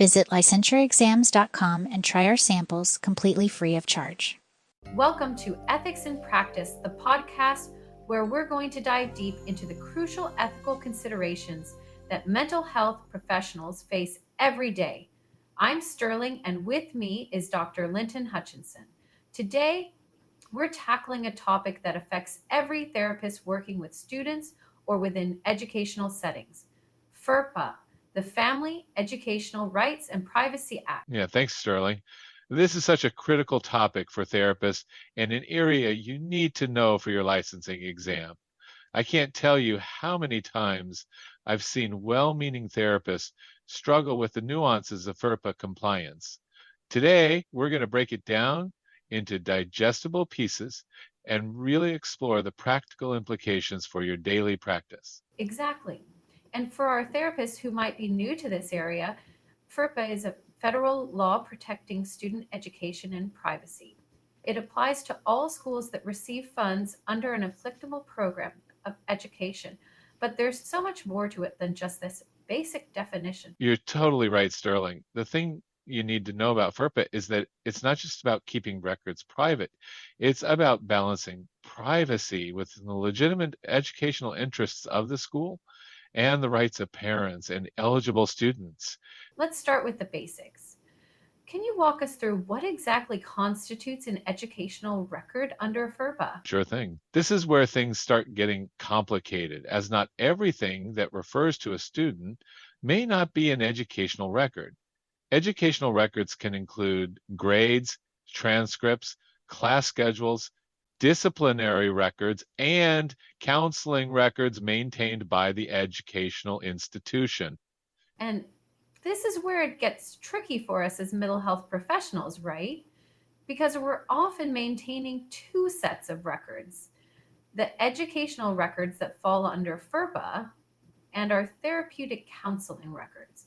Visit licensureexams.com and try our samples completely free of charge. Welcome to Ethics in Practice, the podcast where we're going to dive deep into the crucial ethical considerations that mental health professionals face every day. I'm Sterling, and with me is Dr. Linton Hutchinson. Today, we're tackling a topic that affects every therapist working with students or within educational settings: FERPA, the Family Educational Rights and Privacy Act. Yeah, thanks, Sterling. This is such a critical topic for therapists and an area you need to know for your licensing exam. I can't tell you how many times I've seen well-meaning therapists struggle with the nuances of FERPA compliance. Today, we're going to break it down into digestible pieces and really explore the practical implications for your daily practice. Exactly. And for our therapists who might be new to this area, FERPA is a federal law protecting student education and privacy. It applies to all schools that receive funds under an applicable program of education, but there's so much more to it than just this basic definition. You're totally right, Sterling. The thing you need to know about FERPA is that it's not just about keeping records private. It's about balancing privacy with the legitimate educational interests of the school and the rights of parents and eligible students. Let's start with the basics. Can you walk us through what exactly constitutes an educational record under FERPA? Sure thing. This is where things start getting complicated, as not everything that refers to a student may not be an educational record. Educational records can include grades, transcripts, class schedules, disciplinary records, and counseling records maintained by the educational institution. And this is where it gets tricky for us as mental health professionals, right? Because we're often maintaining two sets of records: the educational records that fall under FERPA and our therapeutic counseling records.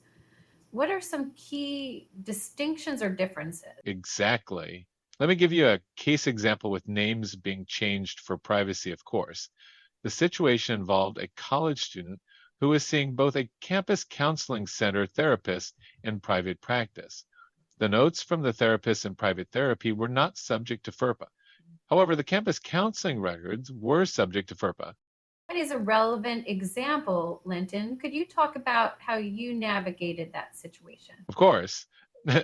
What are some key distinctions or differences? Exactly. Let me give you a case example with names being changed for privacy, of course. The situation involved a college student who was seeing both a campus counseling center therapist in private practice. The notes from the therapist in private therapy were not subject to FERPA. However, the campus counseling records were subject to FERPA. That is a relevant example, Linton. Could you talk about how you navigated that situation? Of course,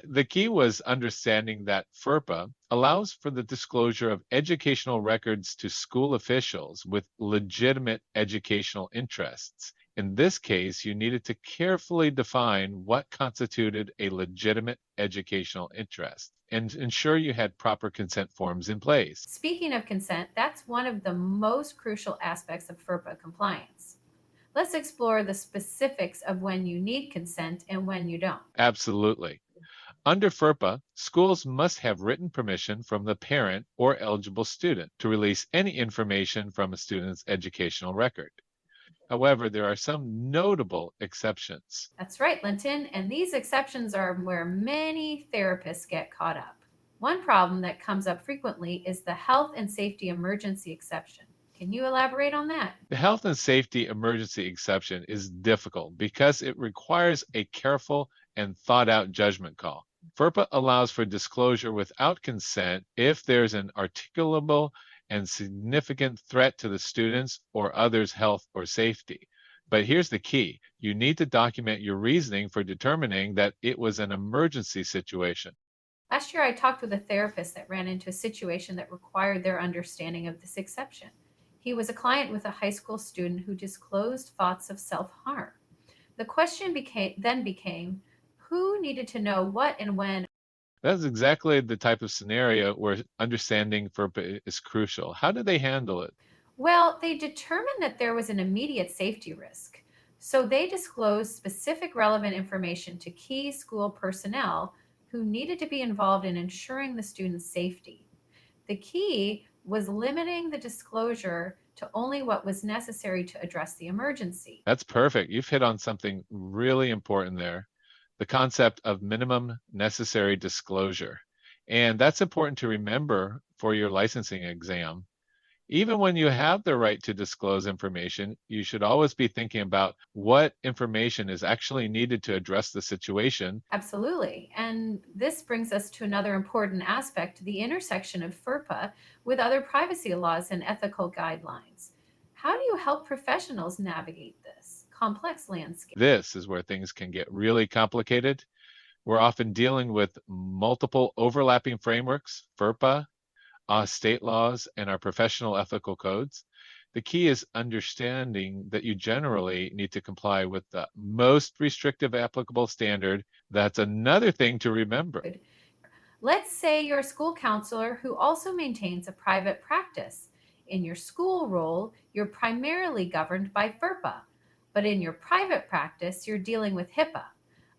the key was understanding that FERPA allows for the disclosure of educational records to school officials with legitimate educational interests. In this case, you needed to carefully define what constituted a legitimate educational interest and ensure you had proper consent forms in place. Speaking of consent, that's one of the most crucial aspects of FERPA compliance. Let's explore the specifics of when you need consent and when you don't. Absolutely. Under FERPA, schools must have written permission from the parent or eligible student to release any information from a student's educational record. However, there are some notable exceptions. That's right, Linton, and these exceptions are where many therapists get caught up. One problem that comes up frequently is the health and safety emergency exception. Can you elaborate on that? The health and safety emergency exception is difficult because it requires a careful and thought out judgment call. FERPA allows for disclosure without consent if there's an articulable and significant threat to the students or others' health or safety. But here's the key. You need to document your reasoning for determining that it was an emergency situation. Last year, I talked with a therapist that ran into a situation that required their understanding of this exception. He was a client with a high school student who disclosed thoughts of self-harm. The question became, who needed to know what and when? That's exactly the type of scenario where understanding FERPA is crucial. How did they handle it? Well, they determined that there was an immediate safety risk. So they disclosed specific relevant information to key school personnel who needed to be involved in ensuring the student's safety. The key was limiting the disclosure to only what was necessary to address the emergency. That's perfect. You've hit on something really important there. The concept of minimum necessary disclosure. And that's important to remember for your licensing exam. Even when you have the right to disclose information, you should always be thinking about what information is actually needed to address the situation. Absolutely. And this brings us to another important aspect, the intersection of FERPA with other privacy laws and ethical guidelines. How do you help professionals navigate this complex landscape? This is where things can get really complicated. We're often dealing with multiple overlapping frameworks, FERPA, state laws, and our professional ethical codes. The key is understanding that you generally need to comply with the most restrictive applicable standard. That's another thing to remember. Let's say you're a school counselor who also maintains a private practice. In your school role, you're primarily governed by FERPA, but in your private practice, you're dealing with HIPAA.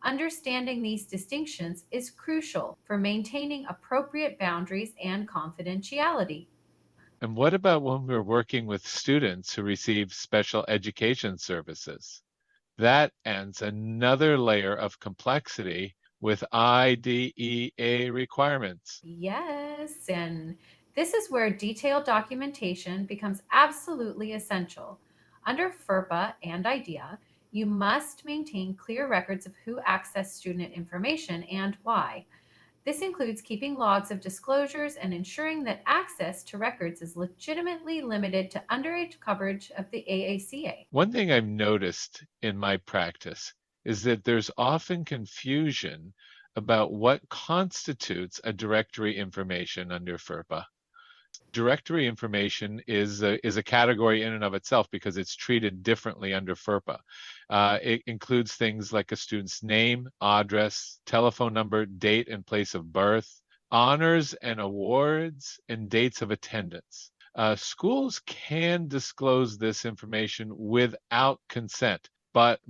Understanding these distinctions is crucial for maintaining appropriate boundaries and confidentiality. And what about when we're working with students who receive special education services? That adds another layer of complexity with IDEA requirements. Yes, and this is where detailed documentation becomes absolutely essential. Under FERPA and IDEA, you must maintain clear records of who accessed student information and why. This includes keeping logs of disclosures and ensuring that access to records is legitimately limited to underage coverage of the AACA. One thing I've noticed in my practice is that there's often confusion about what constitutes a directory information under FERPA. Directory information is a category in and of itself because it's treated differently under FERPA. It includes things like a student's name, address, telephone number, date and place of birth, honors and awards, and dates of attendance. Schools can disclose this information without consent, but,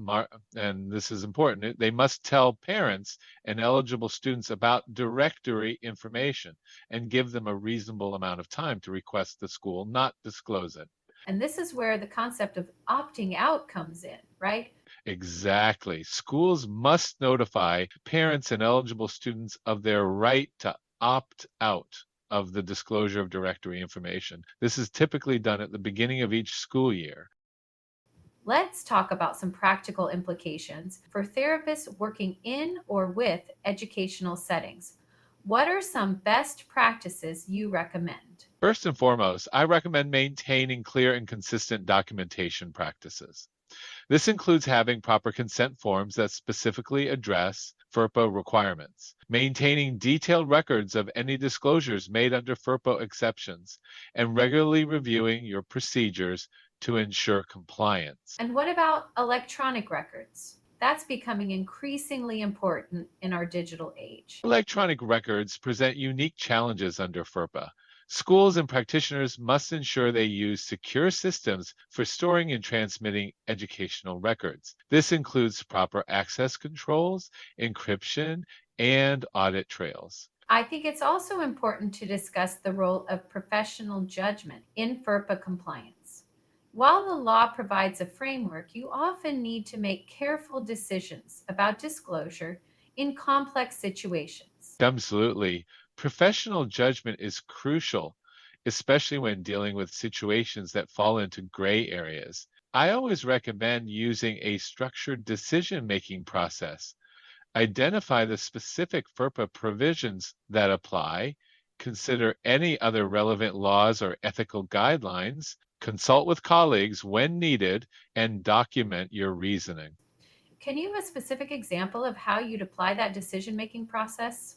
and this is important, they must tell parents and eligible students about directory information and give them a reasonable amount of time to request the school not disclose it. And this is where the concept of opting out comes in, right? Exactly. Schools must notify parents and eligible students of their right to opt out of the disclosure of directory information. This is typically done at the beginning of each school year. Let's talk about some practical implications for therapists working in or with educational settings. What are some best practices you recommend? First and foremost, I recommend maintaining clear and consistent documentation practices. This includes having proper consent forms that specifically address FERPA requirements, maintaining detailed records of any disclosures made under FERPA exceptions, and regularly reviewing your procedures to ensure compliance. And what about electronic records? That's becoming increasingly important in our digital age. Electronic records present unique challenges under FERPA. Schools and practitioners must ensure they use secure systems for storing and transmitting educational records. This includes proper access controls, encryption, and audit trails. I think it's also important to discuss the role of professional judgment in FERPA compliance. While the law provides a framework, you often need to make careful decisions about disclosure in complex situations. Absolutely. Professional judgment is crucial, especially when dealing with situations that fall into gray areas. I always recommend using a structured decision-making process. Identify the specific FERPA provisions that apply, consider any other relevant laws or ethical guidelines, consult with colleagues when needed, and document your reasoning. Can you have a specific example of how you'd apply that decision-making process?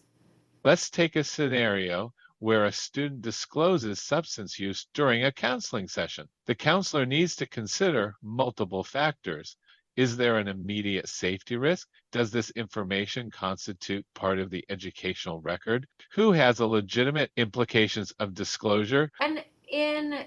Let's take a scenario where a student discloses substance use during a counseling session. The counselor needs to consider multiple factors. Is there an immediate safety risk? Does this information constitute part of the educational record? Who has a legitimate implications of disclosure? And in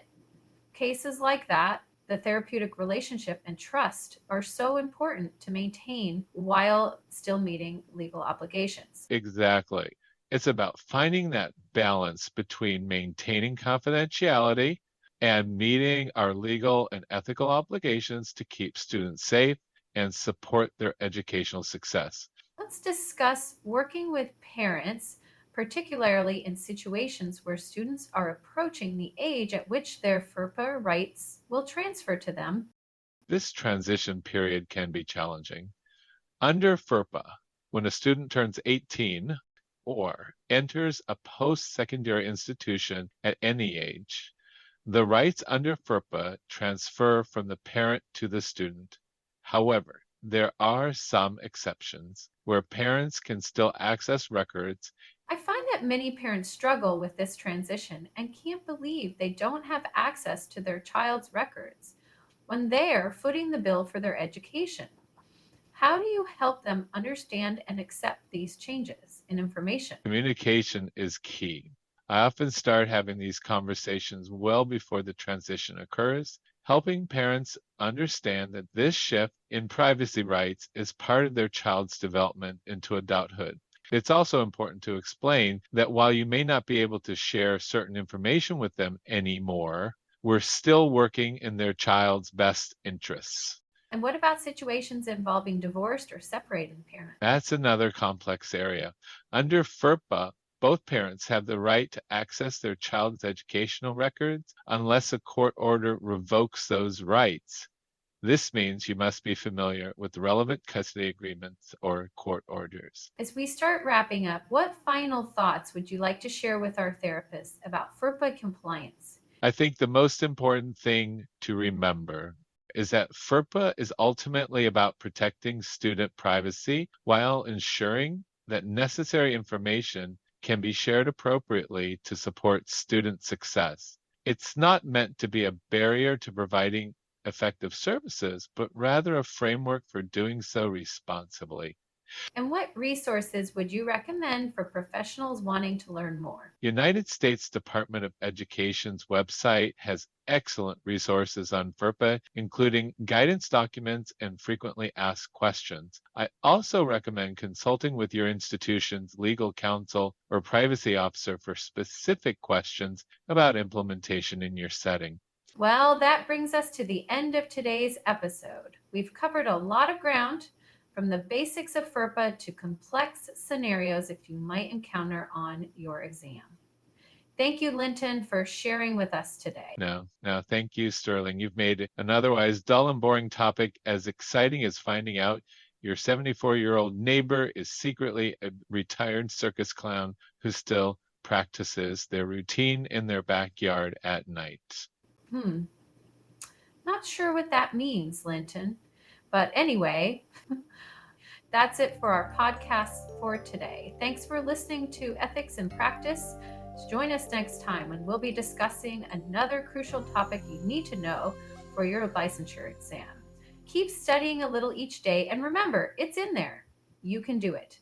cases like that, the therapeutic relationship and trust are so important to maintain while still meeting legal obligations. Exactly. It's about finding that balance between maintaining confidentiality and meeting our legal and ethical obligations to keep students safe and support their educational success. Let's discuss working with parents, particularly in situations where students are approaching the age at which their FERPA rights will transfer to them. This transition period can be challenging. Under FERPA, when a student turns 18 or enters a post-secondary institution at any age, the rights under FERPA transfer from the parent to the student. However, there are some exceptions where parents can still access records. I find that many parents struggle with this transition and can't believe they don't have access to their child's records when they're footing the bill for their education. How do you help them understand and accept these changes in information? Communication is key. I often start having these conversations well before the transition occurs, helping parents understand that this shift in privacy rights is part of their child's development into adulthood. It's also important to explain that while you may not be able to share certain information with them anymore, we're still working in their child's best interests. And what about situations involving divorced or separated parents? That's another complex area. Under FERPA, both parents have the right to access their child's educational records unless a court order revokes those rights. This means you must be familiar with relevant custody agreements or court orders. As we start wrapping up, what final thoughts would you like to share with our therapists about FERPA compliance? I think the most important thing to remember is that FERPA is ultimately about protecting student privacy while ensuring that necessary information can be shared appropriately to support student success. It's not meant to be a barrier to providing effective services, but rather a framework for doing so responsibly. And what resources would you recommend for professionals wanting to learn more? United States Department of Education's website has excellent resources on FERPA, including guidance documents and frequently asked questions. I also recommend consulting with your institution's legal counsel or privacy officer for specific questions about implementation in your setting. Well, that brings us to the end of today's episode. We've covered a lot of ground, from the basics of FERPA to complex scenarios that you might encounter on your exam. Thank you, Linton, for sharing with us today. No, thank you, Sterling. You've made an otherwise dull and boring topic as exciting as finding out your 74-year-old neighbor is secretly a retired circus clown who still practices their routine in their backyard at night. Not sure what that means, Linton. But anyway, that's it for our podcast for today. Thanks for listening to Ethics in Practice. Join us next time when we'll be discussing another crucial topic you need to know for your licensure exam. Keep studying a little each day, and remember, it's in there. You can do it.